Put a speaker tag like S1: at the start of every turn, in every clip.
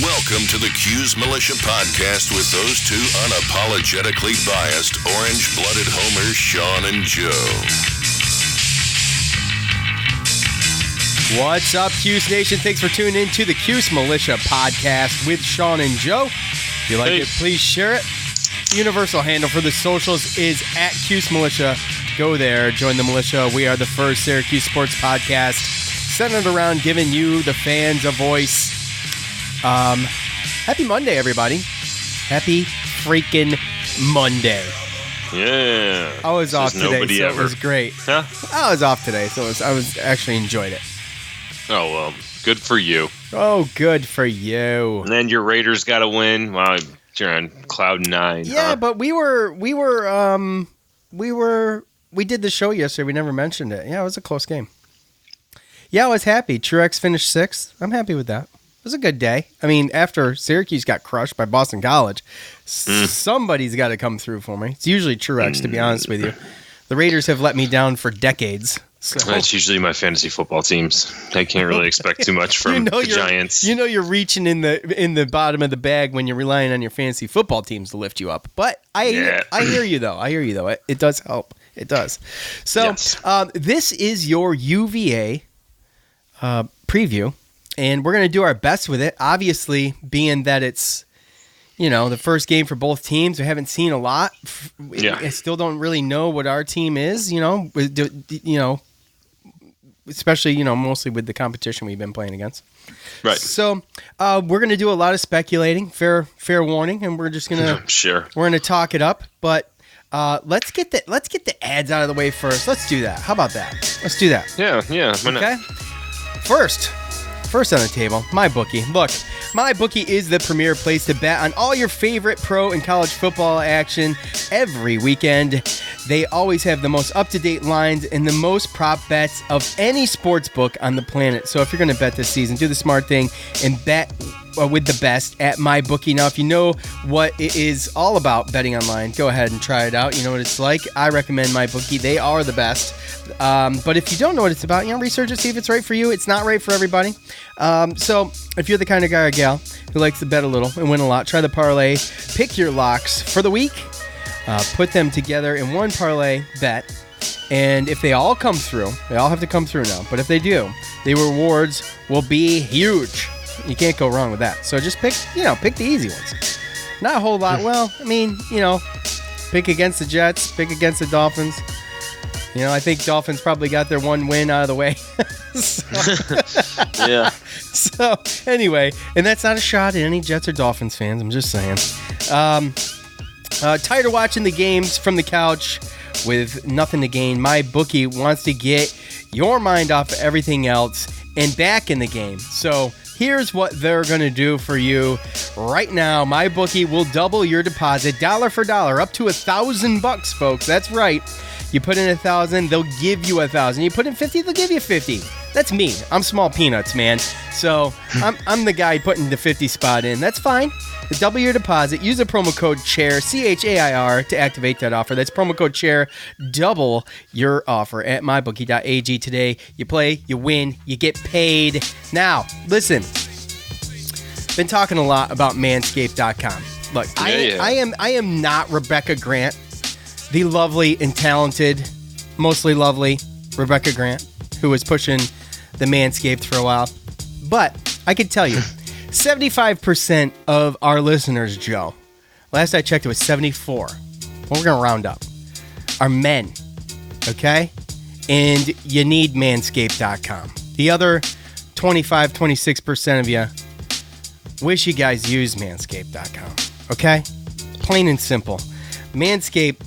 S1: Welcome to the Cuse Militia Podcast with those two unapologetically biased, orange-blooded homers, Sean and Joe.
S2: What's up, Cuse Nation? Thanks for tuning in to the Cuse Militia Podcast with Sean and Joe. If you like it, please share it. Universal handle for the socials is at Cuse Militia. Go there, join the militia. We are the first Syracuse sports podcast centered around giving you, the fans, a voice. Happy Monday, everybody. Happy freaking Monday.
S3: Yeah.
S2: I was off today, so it was great.
S3: Huh?
S2: I was off today, so I was actually enjoyed it.
S3: Oh, well, good for you.
S2: Oh, good for you.
S3: And then your Raiders got to win. Wow, you're on cloud 9.
S2: Yeah, but we did the show yesterday. We never mentioned it. Yeah, it was a close game. Yeah, I was happy. Truex finished 6th. I'm happy with that. It was a good day. I mean, after Syracuse got crushed by Boston College, somebody's got to come through for me. It's usually Truex, to be honest with you. The Raiders have let me down for decades. So.
S3: That's usually my fantasy football teams. I can't really expect too much from the Giants.
S2: You know you're reaching in the bottom of the bag when you're relying on your fantasy football teams to lift you up. But I hear you though. It does help. It does. So yes. This is your UVA preview, and we're going to do our best with it. Obviously, being that it's the first game for both teams, we haven't seen a lot. Yeah. I still don't really know what our team is. Especially, mostly with the competition we've been playing against. Right. So we're going to do a lot of speculating, fair warning, and we're just going to we're going to talk it up. But let's get the ads out of the way first. Let's do that. How about that? Let's do that.
S3: Yeah. Why not?
S2: Okay. First on the table, MyBookie. Look, MyBookie is the premier place to bet on all your favorite pro and college football action every weekend. They always have the most up-to-date lines and the most prop bets of any sports book on the planet. So if you're going to bet this season, do the smart thing and bet with the best at MyBookie. Now, if you know what it is all about betting online, go ahead and try it out. You know what it's like. I recommend MyBookie. They are the best. But if you don't know what it's about, research it, see if it's right for you. It's not right for everybody. So if you're the kind of guy or gal who likes to bet a little and win a lot, try the parlay. Pick your locks for the week. Put them together in one parlay bet. And if they all come through, they all have to come through now. But if they do, the rewards will be huge. You can't go wrong with that. So just pick the easy ones. Not a whole lot. Well, pick against the Jets, pick against the Dolphins. I think Dolphins probably got their one win out of the way.
S3: Yeah.
S2: So, anyway, and that's not a shot at any Jets or Dolphins fans. I'm just saying. Tired of watching the games from the couch with nothing to gain. MyBookie wants to get your mind off of everything else and back in the game. So, here's what they're going to do for you right now. MyBookie will double your deposit dollar for dollar up to $1,000, folks. That's right. You put in 1,000, they'll give you 1,000. You put in 50, they'll give you 50. That's me. I'm small peanuts, man. So I'm the guy putting the 50 spot in. That's fine. Double your deposit. Use the promo code CHAIR, CHAIR, to activate that offer. That's promo code CHAIR. Double your offer at mybookie.ag today. You play, you win, you get paid. Now, listen. Been talking a lot about manscaped.com. Look, I am not Rebecca Grant. The lovely and talented, mostly lovely Rebecca Grant, who was pushing the Manscaped for a while. But I can tell you, 75% of our listeners, Joe, last I checked it was 74. Well, we're going to round up. Are men, okay? And you need manscaped.com. The other 25, 26% of you, wish you guys used manscaped.com, okay? Plain and simple. Manscaped.com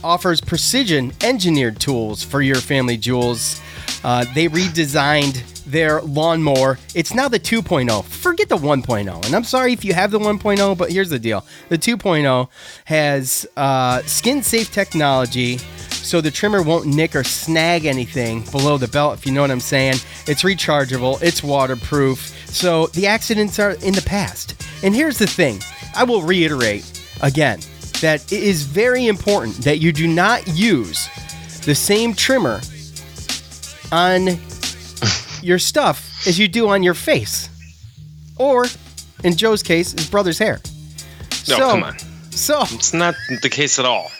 S2: offers precision engineered tools for your family jewels. They redesigned their lawnmower. It's now the 2.0. Forget the 1.0. And I'm sorry if you have the 1.0, but here's the deal. The 2.0 has skin-safe technology, so the trimmer won't nick or snag anything below the belt, if you know what I'm saying. It's rechargeable. It's waterproof. So the accidents are in the past. And here's the thing. I will reiterate again that it is very important that you do not use the same trimmer on your stuff as you do on your face or In Joe's case, his brother's hair.
S3: No, come on.
S2: So
S3: it's not the case at all.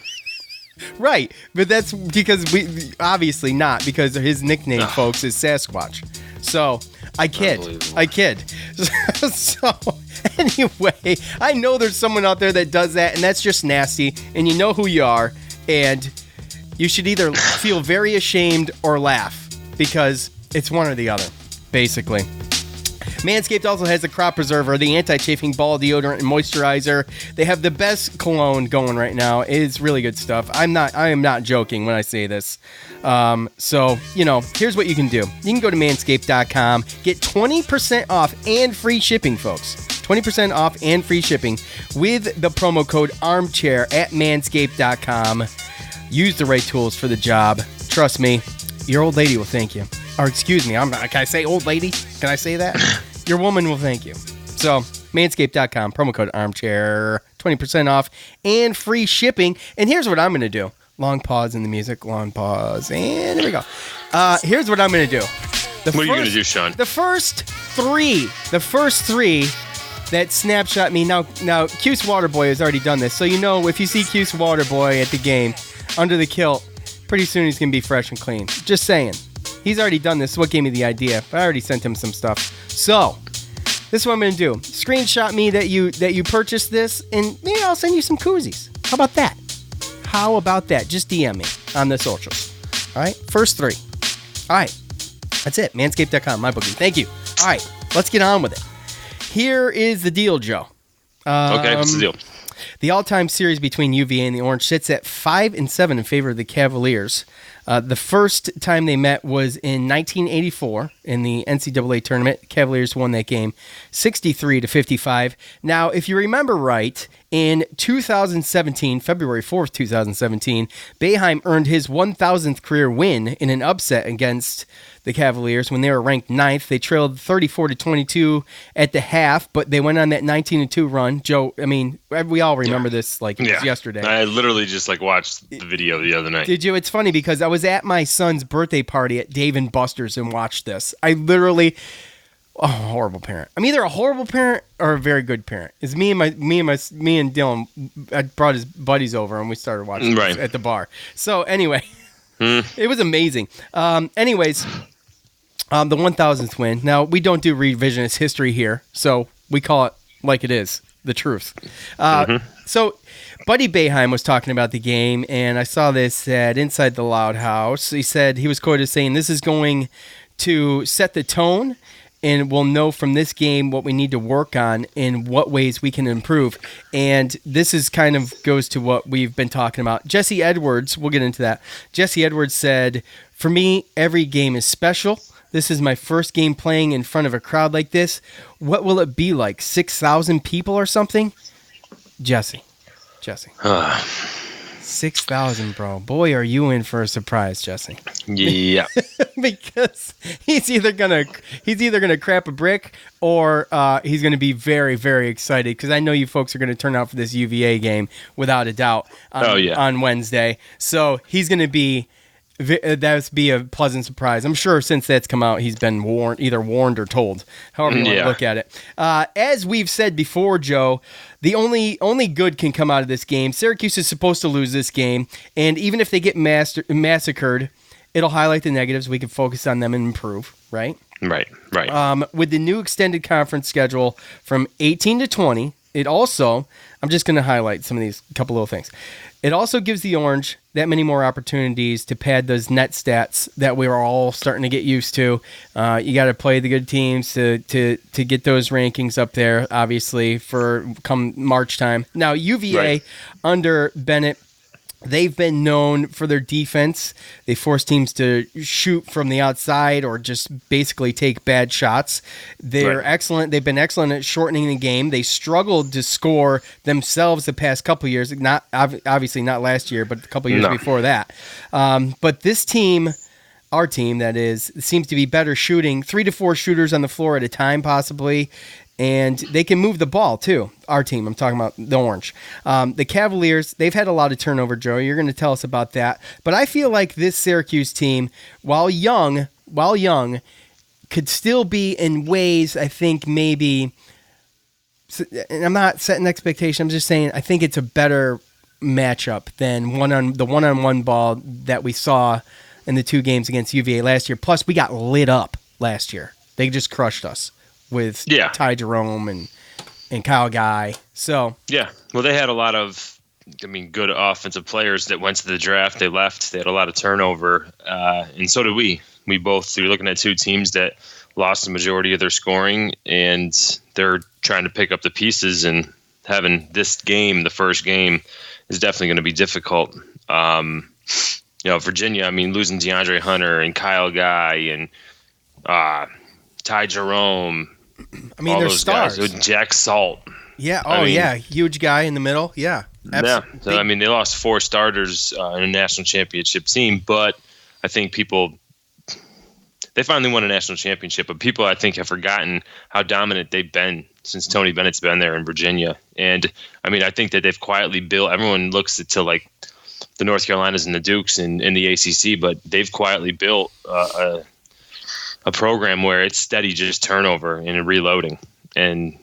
S2: Right, but that's because we obviously not because his nickname, folks, is Sasquatch. So I kid. So anyway, I know there's someone out there that does that, and that's just nasty. And you know who you are, and you should either feel very ashamed or laugh because it's one or the other, basically. Manscaped also has the crop preserver, the anti-chafing ball deodorant and moisturizer. They have the best cologne going right now. It's really good stuff. I am not joking when I say this. So, here's what you can do. You can go to manscaped.com, get 20% off and free shipping, folks. 20% off and free shipping with the promo code armchair at manscaped.com. Use the right tools for the job. Trust me, your old lady will thank you. Or excuse me, can I say old lady? Can I say that? Your woman will thank you. So, manscaped.com, promo code armchair, 20% off and free shipping. And here's what I'm going to do. Long pause in the music, long pause, and there we go. Here's what I'm going to do.
S3: What are you going to do, Sean?
S2: The first three that snapshot me. Now, Cuse Waterboy has already done this. So, if you see Cuse Waterboy at the game, under the kilt, pretty soon he's going to be fresh and clean. Just saying. He's already done this. What gave me the idea? But I already sent him some stuff. So, this is what I'm going to do. Screenshot me that you purchased this, and maybe I'll send you some koozies. How about that? Just DM me on the socials. All right? First three. All right. That's it. Manscaped.com, my bookie. Thank you. All right. Let's get on with it. Here is the deal, Joe.
S3: Okay, what's the deal?
S2: The all-time series between UVA and the Orange sits at 5-7 in favor of the Cavaliers. The first time they met was in 1984 in the NCAA tournament. Cavaliers won that game 63-55. Now, if you remember right, in 2017, February 4th, 2017, Boeheim earned his 1,000th career win in an upset against the Cavaliers when they were ranked 9th. They trailed 34-22 at the half, but they went on that 19-2 run. Joe, we all remember this like it was yesterday.
S3: I literally just watched the video the other night.
S2: Did you? It's funny because I was at my son's birthday party at Dave & Buster's and watched this. I literally... Oh, horrible parent. I'm either a horrible parent or a very good parent. It's me and Dylan. I brought his buddies over and we started watching this at the bar. So anyway, it was amazing. Anyways, the 1,000th win. Now we don't do revisionist history here, so we call it like it is, the truth. So Buddy Boeheim was talking about the game, and I saw this at Inside the Loud House. He said he was quoted as saying, "This is going to set the tone." And we'll know from this game what we need to work on and what ways we can improve. And this is kind of goes to what we've been talking about. Jesse Edwards, we'll get into that. Jesse Edwards said, "For me, every game is special. This is my first game playing in front of a crowd like this. What will it be like? 6,000 people or something?" Jesse. 6,000, bro. Boy, are you in for a surprise, Jesse.
S3: Yeah.
S2: Because he's either gonna crap a brick or he's gonna be very, very excited because I know you folks are gonna turn out for this UVA game without a doubt on Wednesday. So he's gonna be that would be a pleasant surprise. I'm sure since that's come out, he's been either warned or told, however you want to look at it. As we've said before, Joe, the only good can come out of this game. Syracuse is supposed to lose this game, and even if they get massacred, it'll highlight the negatives. We can focus on them and improve, right?
S3: Right.
S2: With the new extended conference schedule from 18 to 20, it also, I'm just going to highlight some of these couple little things. It also gives the Orange that many more opportunities to pad those net stats that we are all starting to get used to. You got to play the good teams to get those rankings up there, obviously, for come March time. Now, UVA under Bennett, they've been known for their defense. They force teams to shoot from the outside or just basically take bad shots. They're excellent. They've been excellent at shortening the game. They struggled to score themselves the past couple years. Not obviously not last year, but a couple years before that. But this team, our team, that is, seems to be better shooting 3 to 4 shooters on the floor at a time, possibly. And they can move the ball, too. Our team, I'm talking about the Orange. The Cavaliers, they've had a lot of turnover, Joe. You're going to tell us about that. But I feel like this Syracuse team, while young, could still be in ways, I think, maybe and I'm not setting expectations. I'm just saying I think it's a better matchup than the one-on-one ball that we saw in the 2 games against UVA last year. Plus, we got lit up last year. They just crushed us with Ty Jerome and Kyle Guy. So
S3: yeah, well, they had a lot of, good offensive players that went to the draft. They left. They had a lot of turnover, and so did we. We both. You're looking at 2 teams that lost the majority of their scoring, and they're trying to pick up the pieces. And having this game, the first game, is definitely going to be difficult. Virginia, losing DeAndre Hunter and Kyle Guy and Ty Jerome.
S2: All they're stars.
S3: Guys. Jack Salt.
S2: Yeah. Oh, yeah. Huge guy in the middle. Yeah.
S3: Absolutely. Yeah. So, they lost 4 starters in a national championship team, but I think they finally won a national championship, but people, I think, have forgotten how dominant they've been since Tony Bennett's been there in Virginia. And, I think that they've quietly built – everyone looks to, like, the North Carolinas and the Dukes in the ACC, but they've quietly built a program where it's steady just turnover and reloading. And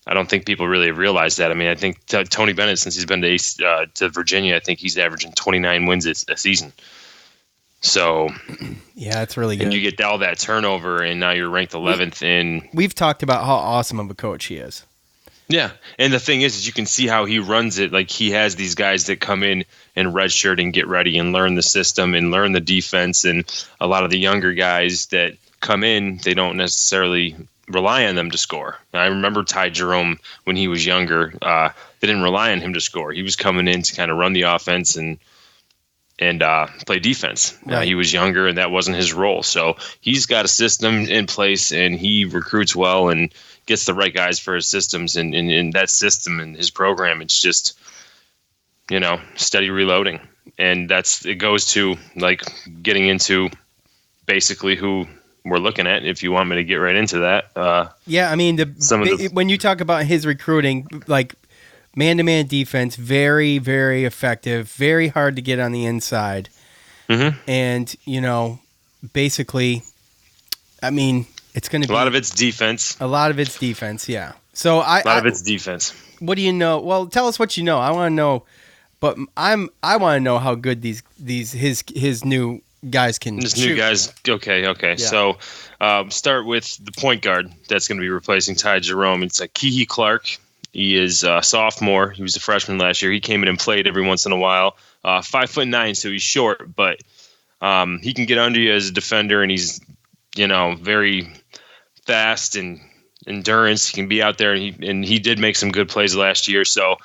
S3: I don't think people really have realized that. I think Tony Bennett, since he's been to Virginia, I think he's averaging 29 wins a season. So,
S2: yeah, it's really good.
S3: And you get all that turnover, and now you're ranked 11th. And
S2: we've talked about how awesome of a coach he is.
S3: Yeah, and the thing is you can see how he runs it. Like, he has these guys that come in and redshirt and get ready and learn the system and learn the defense. And a lot of the younger guys that come in, they don't necessarily rely on them to score. I remember Ty Jerome when he was younger. They didn't rely on him to score. He was coming in to kind of run the offense and play defense.
S2: Right.
S3: He was younger, and that wasn't his role. So he's got a system in place, and he recruits well and gets the right guys for his systems. And in that system and his program, it's just, steady reloading. And it goes to, like, getting into basically who we're looking at, if you want me to get right into that.
S2: When you talk about his recruiting, like, man-to-man defense, very, very effective, very hard to get on the inside.
S3: Mm-hmm.
S2: And, basically, it's going to be...
S3: A lot of it's defense.
S2: A lot of it's defense, yeah. So
S3: a lot of it's defense.
S2: What do you know? Well, tell us what you know. I want to know, but I want to know how good his new guys can shoot.
S3: New guys, okay. Yeah. So start with the point guard that's going to be replacing Ty Jerome. It's Kihei Clark. He is a sophomore. He was a freshman last year. He came in and played every once in a while. 5'9", so he's short, but he can get under you as a defender, and he's very fast and endurance. He can be out there, and he did make some good plays last year. So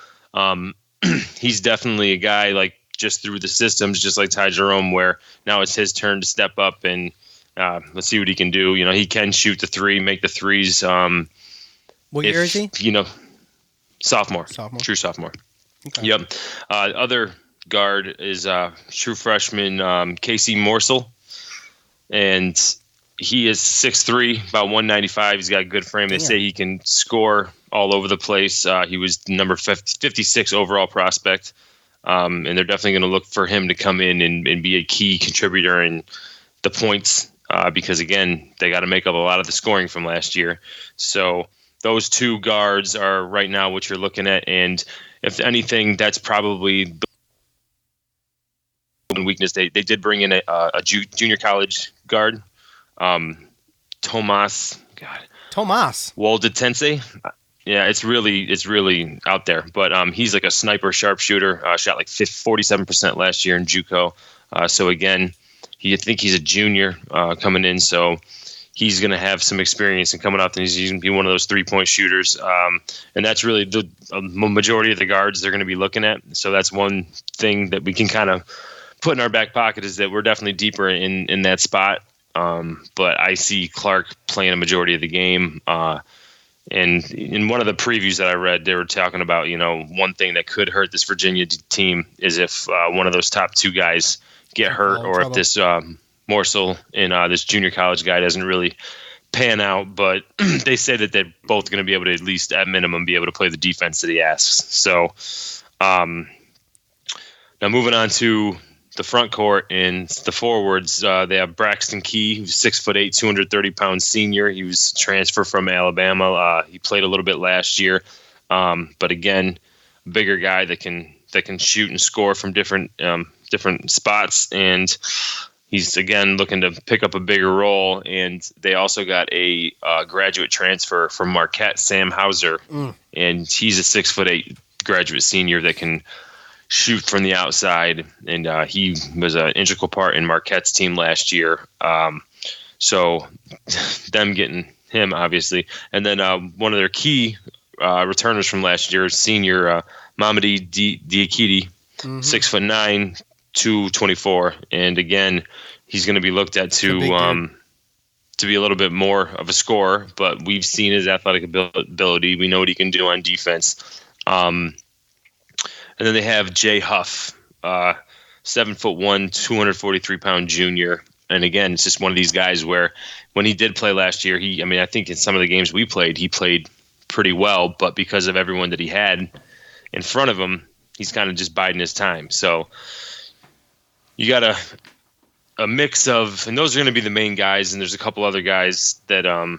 S3: he's definitely a guy, like, just through the systems, just like Ty Jerome, where now it's his turn to step up and let's see what he can do. He can shoot the 3, make the threes.
S2: What year is he?
S3: Sophomore. True sophomore. Okay. Yep. Other guard is true freshman Casey Morsel, and he is 6'3", about 195. He's got a good frame. They say he can score all over the place. He was number 56 overall prospect, and they're definitely going to look for him to come in and be a key contributor in the points because, again, they got to make up a lot of the scoring from last year. So those 2 guards are right now what you're looking at, and if anything, that's probably the weakness. They did bring in a junior college guard, Tomas Waldetense. Yeah, it's really out there, but he's like a sniper sharpshooter. Shot like 47% last year in JUCO. So again, I think he's a junior coming in, so he's going to have some experience and coming up, and he's going to be one of those 3-point shooters. And that's really the majority of the guards they're going to be looking at. So that's one thing that we can kind of put in our back pocket, is that we're definitely deeper in that spot. But I see Clark playing a majority of the game. And in one of the previews that I read, they were talking about, one thing that could hurt this Virginia team is if one of those top 2 guys get hurt, or if this Morsel and this junior college guy doesn't really pan out. But they say that they're both going to be able to, at least at minimum, be able to play the defense that he asks. So now moving on to the front court and the forwards, they have Braxton Key, who's 6'8", 230-pound senior. He was transferred from Alabama. He played a little bit last year, but again, bigger guy that can shoot and score from different spots, and he's again looking to pick up a bigger role. And they also got a graduate transfer from Marquette, Sam Hauser, and he's a 6'8" graduate senior that can shoot from the outside, and he was an integral part in Marquette's team last year. So them getting him, obviously. And then one of their key returners from last year, senior Mamadi Diakite, 6'9", 224. And again, he's going to be looked at to be a little bit more of a scorer, but we've seen his athletic ability. We know what he can do on defense. And then they have Jay Huff, 7'1", 243-pound junior. And again, it's just one of these guys where when he did play last year, I think in some of the games we played, he played pretty well, but because of everyone that he had in front of him, he's kind of just biding his time. So you got a mix of, and those are going to be the main guys, and there's a couple other guys that are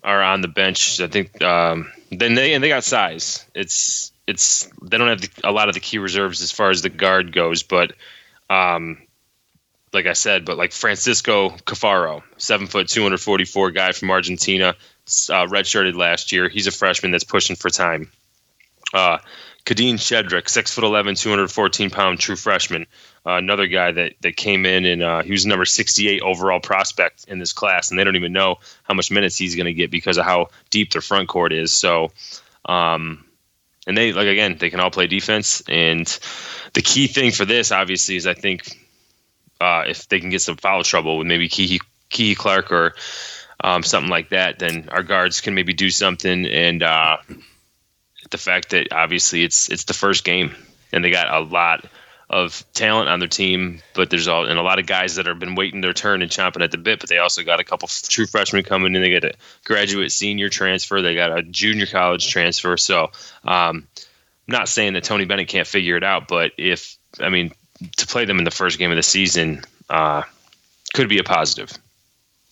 S3: on the bench. I think then they got size. They don't have a lot of the key reserves as far as the guard goes, but like I said, but Francisco Cafaro, 7 foot, 244 guy from Argentina, redshirted last year. He's a freshman that's pushing for time. Kadeen Shedrick, 6'11", 214-pound true freshman, another guy that came in, and he was number 68 overall prospect in this class, and they don't even know how much minutes he's going to get because of how deep their front court is. So, and they they can all play defense, and the key thing for this, obviously, is I think if they can get some foul trouble with maybe Key Clark or something like that, then our guards can maybe do something. And the fact that obviously it's the first game, and they got a lot of talent on their team, but there's a lot of guys that have been waiting their turn and chomping at the bit, but they also got a couple true freshmen coming in. They got a graduate senior transfer. They got a junior college transfer. So I'm not saying that Tony Bennett can't figure it out, but to play them in the first game of the season could be a positive.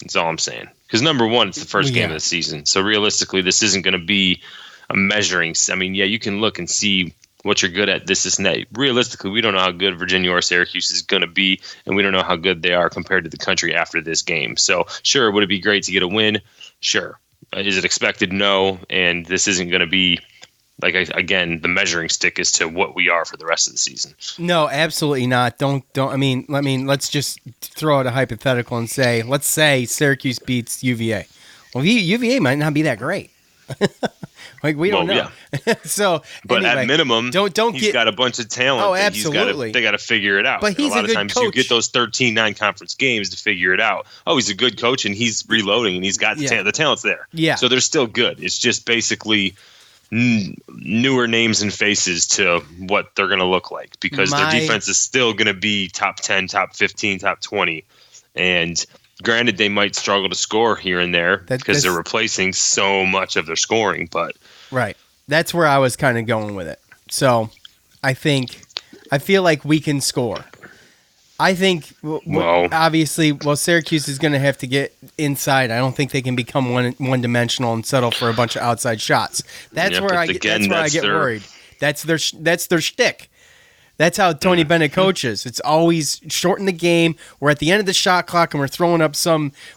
S3: That's all I'm saying. Because number one, it's the first game of the season. So realistically, this isn't going to be a measuring. You can look and see what you're good at, this and that. Realistically, we don't know how good Virginia or Syracuse is going to be, and we don't know how good they are compared to the country after this game. So, sure, would it be great to get a win? Sure. Is it expected? No. And this isn't going to be, again, the measuring stick as to what we are for the rest of the season.
S2: No, absolutely not. Let's just throw out a hypothetical and say, let's say Syracuse beats UVA. Well, UVA might not be that great. We don't know. Yeah. So,
S3: but anyway, at minimum,
S2: he's
S3: got a bunch of talent.
S2: Oh, absolutely.
S3: They got to figure it out.
S2: But he's
S3: a lot
S2: of times
S3: coach.
S2: You
S3: get those 13 non-conference games to figure it out. Oh, he's a good coach, and he's reloading, and he's got the talent's there.
S2: Yeah.
S3: So they're still good. It's just basically newer names and faces to what they're going to look like, because their defense is still going to be top 10, top 15, top 20, and granted, they might struggle to score here and there because they're replacing so much of their scoring. But
S2: right, that's where I was kind of going with it. So I feel like we can score. I think, obviously, Syracuse is going to have to get inside. I don't think they can become one-dimensional and settle for a bunch of outside shots. That's where I get worried. That's their shtick. That's how Tony Bennett coaches. It's always shorten the game. We're at the end of the shot clock, and we're throwing up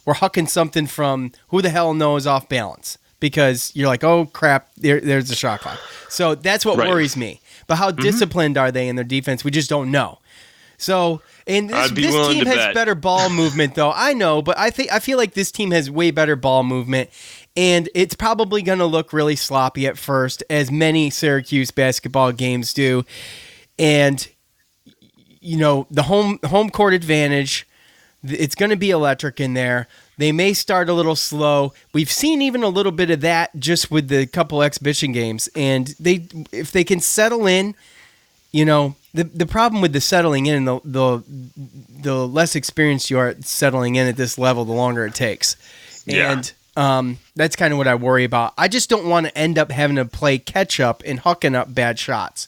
S2: we're hucking something from who the hell knows off balance, because you're like, oh, crap, there's the shot clock. So that's what worries me. But how disciplined are they in their defense? We just don't know. So, and this team has better ball movement, though. I know, but I feel like this team has way better ball movement, and it's probably going to look really sloppy at first, as many Syracuse basketball games do. And, the home court advantage, it's going to be electric in there. They may start a little slow. We've seen even a little bit of that just with the couple exhibition games. And if they can settle in, the problem with the settling in, the less experienced you are at settling in at this level, the longer it takes. Yeah. And that's kind of what I worry about. I just don't want to end up having to play catch up and hucking up bad shots.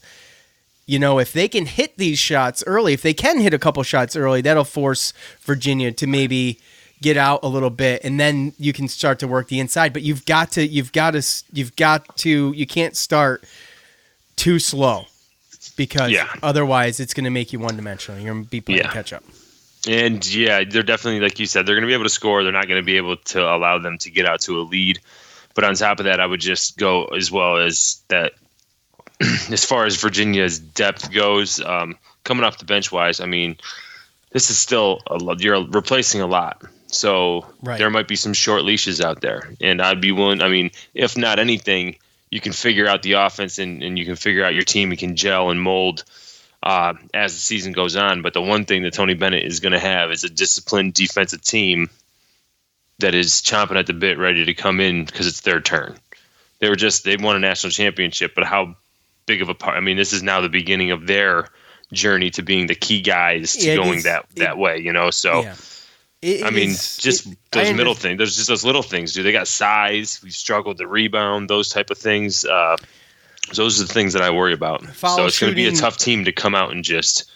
S2: if they can hit these shots early, if they can hit a couple shots early, that'll force Virginia to maybe get out a little bit, and then you can start to work the inside. But you can't start too slow, because otherwise it's going to make you one-dimensional. You're going to be playing catch up.
S3: And they're definitely, like you said, they're going to be able to score. They're not going to be able to allow them to get out to a lead. But on top of that, I would just go as well as that. As far as Virginia's depth goes, coming off the bench wise, I mean, this is still you're replacing a lot. So there might be some short leashes out there. And I'd be willing, I mean, if not anything, you can figure out the offense and you can figure out your team. You can gel and mold as the season goes on. But the one thing that Tony Bennett is going to have is a disciplined defensive team that is chomping at the bit, ready to come in because it's their turn. They won a national championship, but how big of a part? I mean, this is now the beginning of their journey to being the key guys to going that way, So, just those middle things. There's just those little things. They got size? We've struggled to rebound. Those type of things. Those are the things that I worry about. So it's going to be a tough team to come out and just.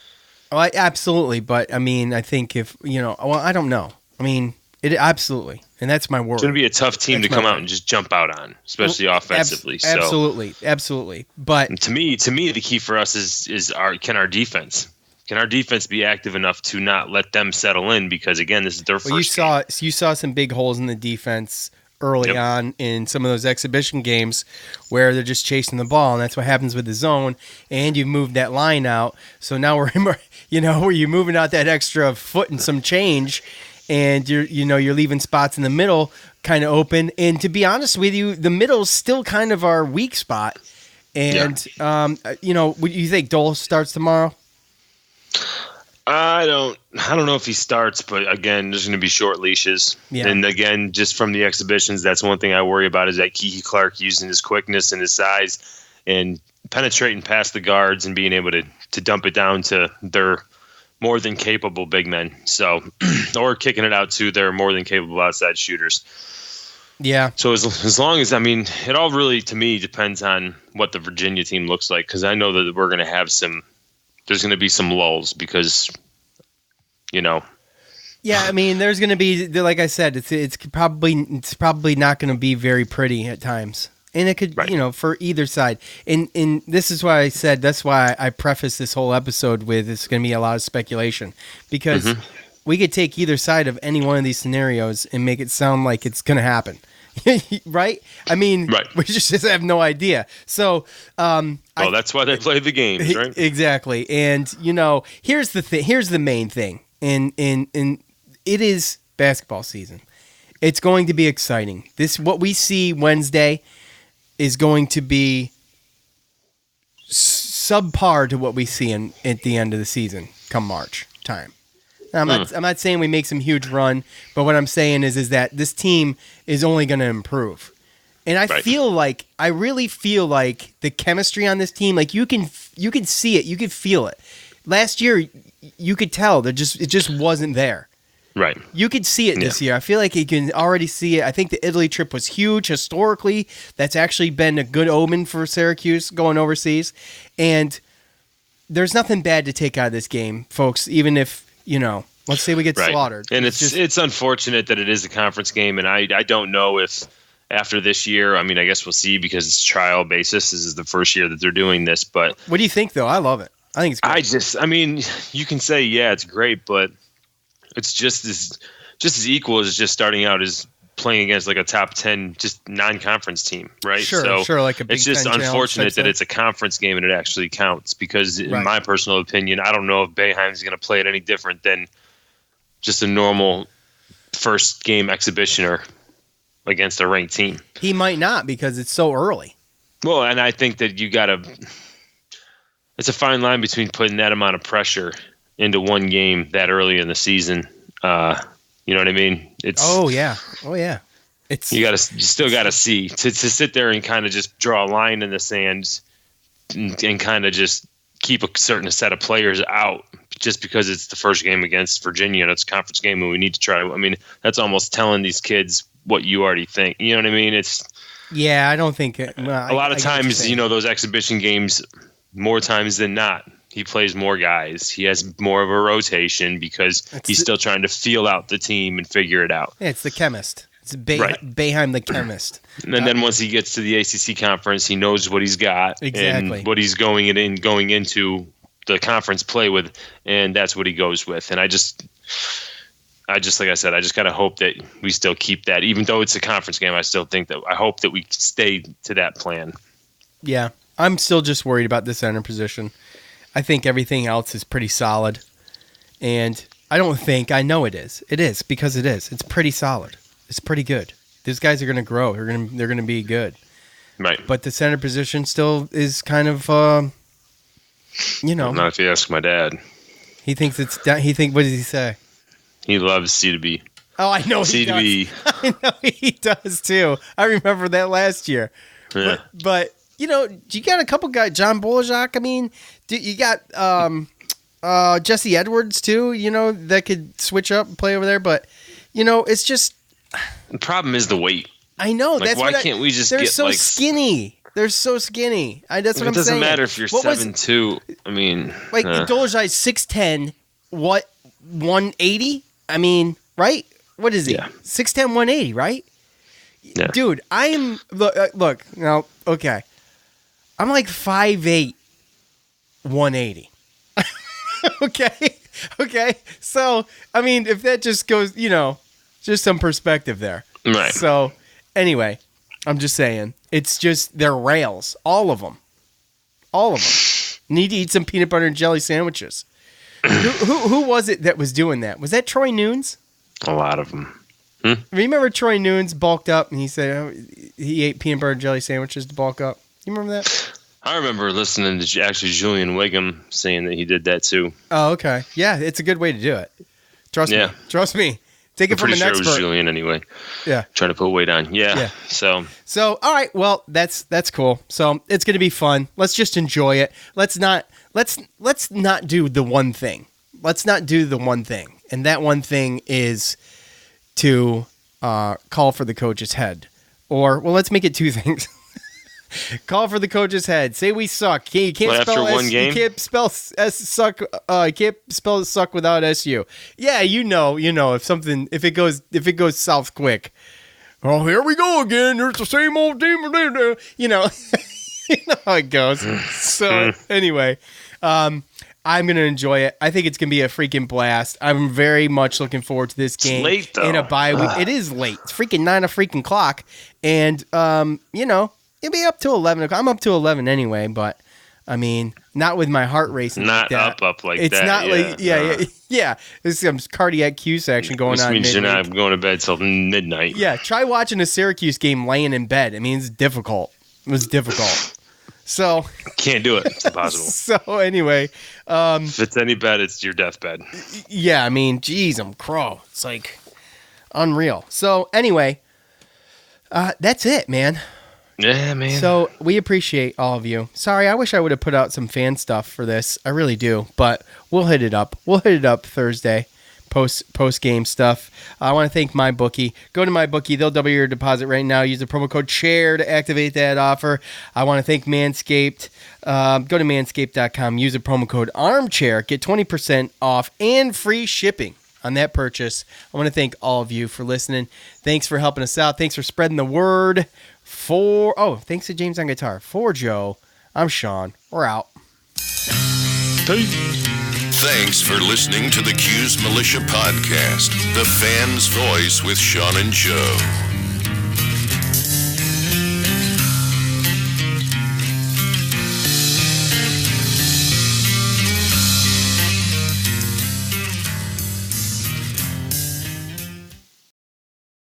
S2: Oh, absolutely. But I mean, I think I don't know. I mean, absolutely. And that's my word.
S3: It's going to be a tough team to come out and just jump out on, especially offensively.
S2: Absolutely. But
S3: to me, the key for us is our defense. Can our defense be active enough to not let them settle in? Because again, this is their first game.
S2: You saw some big holes in the defense early on in some of those exhibition games where they're just chasing the ball, and that's what happens with the zone. And you've moved that line out, so now where you're moving out that extra foot and some change. And you're leaving spots in the middle kind of open. And to be honest with you, the middle's still kind of our weak spot. And you think Dole starts tomorrow?
S3: I don't know if he starts, but again, there's going to be short leashes. Yeah. And again, just from the exhibitions, that's one thing I worry about is that Kiki Clark using his quickness and his size and penetrating past the guards and being able to dump it down to their more than capable big men. So, or kicking it out to their more than capable outside shooters.
S2: Yeah.
S3: So as long as, it all really, to me, depends on what the Virginia team looks like. Cause I know that we're going to have there's going to be some lulls because,
S2: Yeah. There's going to be, like I said, it's probably not going to be very pretty at times. And it could, for either side. And this is why I said, that's why I preface this whole episode with it's going to be a lot of speculation. Because we could take either side of any one of these scenarios and make it sound like it's going to happen. Right? We just have no idea. So,
S3: that's why they play the games, right?
S2: Exactly. And, here's the thing. Here's the main thing. And it is basketball season. It's going to be exciting. What we see Wednesday is going to be subpar to what we see at the end of the season come March time. Now, I'm not saying we make some huge run, but what I'm saying is that this team is only going to improve. And I really feel like the chemistry on this team, like you can see it, you can feel it. Last year, you could tell it just wasn't there.
S3: Right.
S2: You could see it this year. I feel like you can already see it. I think the Italy trip was huge historically. That's actually been a good omen for Syracuse going overseas. And there's nothing bad to take out of this game, folks, even if, let's say we get slaughtered.
S3: And it's unfortunate that it is a conference game, and I don't know if after this year, I guess we'll see because it's trial basis. This is the first year that they're doing this. But
S2: what do you think, though? I love it. I think it's great.
S3: You can say, it's great, but it's just as equal as just starting out as playing against like a top 10 just non-conference team, right?
S2: Sure, like a Big
S3: it's just
S2: Ten
S3: unfortunate that it's a conference game and it actually counts because in my personal opinion, I don't know if Boeheim's going to play it any different than just a normal first game exhibitioner against a ranked team.
S2: He might not because it's so early.
S3: Well, and I think that it's a fine line between putting that amount of pressure into one game that early in the season. You know what I mean?
S2: Oh yeah. It's
S3: you still gotta see to sit there and kind of just draw a line in the sand and kind of just keep a certain set of players out just because it's the first game against Virginia and it's a conference game and we need to try. That's almost telling these kids what you already think. You know what I mean?
S2: I don't think
S3: a lot of times, those exhibition games more times than not, he plays more guys. He has more of a rotation because he's still trying to feel out the team and figure it out.
S2: Yeah, it's the chemist. It's Boeheim the chemist.
S3: And then once he gets to the ACC conference, he knows what he's got
S2: exactly.
S3: and what he's going into the conference play with, and that's what he goes with. And I just like I said, I just gotta hope that we still keep that, even though it's a conference game. I hope that we stay to that plan.
S2: Yeah, I'm still just worried about the center position. I think everything else is pretty solid, and I know it is. It is because it is. It's pretty solid. It's pretty good. These guys are going to grow. They're going to be good.
S3: Right.
S2: But the center position still is kind of,
S3: Not if you ask my dad.
S2: He thinks it's down. What does he say? He
S3: loves C to B.
S2: Oh, I know he does. I know he does too. I remember that last year.
S3: Yeah.
S2: But you got a couple guys. John Bolajak. I mean, you got Jesse Edwards too. That could switch up and play over there. But it's just.
S3: The problem is the weight.
S2: I know.
S3: Like,
S2: that's
S3: why can't we just
S2: they're
S3: get
S2: so skinny. They're so skinny. That's what I'm saying. It
S3: doesn't matter if you're 7'2". I mean,
S2: Dolajai's 6'10". What 180? I mean, right? What is he?
S3: Yeah.
S2: 6'10", 180, right?
S3: Yeah.
S2: Dude, I am. Look now. Okay, I'm like 5'8", 180. Okay. So I mean, if that just goes, just some perspective there.
S3: Right.
S2: So, anyway, I'm just saying. It's just, they're rails. All of them. Need to eat some peanut butter and jelly sandwiches. Who was it that was doing that? Was that Troy Nunes?
S3: A lot of them.
S2: Remember Troy Nunes bulked up and he said he ate peanut butter and jelly sandwiches to bulk up? You remember that?
S3: I remember listening to actually Julian Wiggum saying that he did that too.
S2: Oh, okay. Yeah, it's a good way to do it. Trust me. Take it from an expert.
S3: It was Julian anyway.
S2: Yeah.
S3: Trying to put weight on. Yeah. So
S2: all right. Well, that's cool. So it's going to be fun. Let's just enjoy it. Let's not do the one thing. And that one thing is to call for the coach's head. Or, well, let's make it two things. Call for the coach's head. Say we suck. You can't spell
S3: after one game?
S2: You can't spell suck. You can't spell suck without SU. Yeah, if it goes south quick. Oh, here we go again. There's the same old team. You know how it goes. So anyway, I'm gonna enjoy it. I think it's gonna be a freaking blast. I'm very much looking forward to this game.
S3: It's late though.
S2: In a bye week. It is late. It's freaking 9:00, and it'll be up to 11 o'clock. I'm up to 11 anyway, but I mean, not with my heart racing.
S3: Not
S2: like that.
S3: up like
S2: it's
S3: that.
S2: It's not yeah. There's some cardiac Cuse action going on.
S3: This means you're not going to bed till midnight.
S2: Yeah, try watching a Syracuse game laying in bed. I mean, it's difficult. It was difficult. So
S3: can't do it. It's impossible.
S2: So anyway,
S3: if it's any bed, it's your deathbed.
S2: Yeah, I mean, geez, I'm crow. It's like unreal. So anyway, that's it, man.
S3: Yeah, man.
S2: So we appreciate all of you. Sorry, I wish I would have put out some fan stuff for this. I really do, but we'll hit it up. We'll hit it up Thursday, post game stuff. I want to thank MyBookie. Go to MyBookie. They'll double your deposit right now. Use the promo code CHAIR to activate that offer. I want to thank Manscaped. Go to manscaped.com. Use the promo code ARMCHAIR. Get 20% off and free shipping on that purchase. I want to thank all of you for listening. Thanks for helping us out. Thanks for spreading the word. Thanks to James on guitar. For Joe, I'm Sean. We're out.
S1: Thanks for listening to the Cuse Militia Podcast, the fan's voice with Sean and Joe.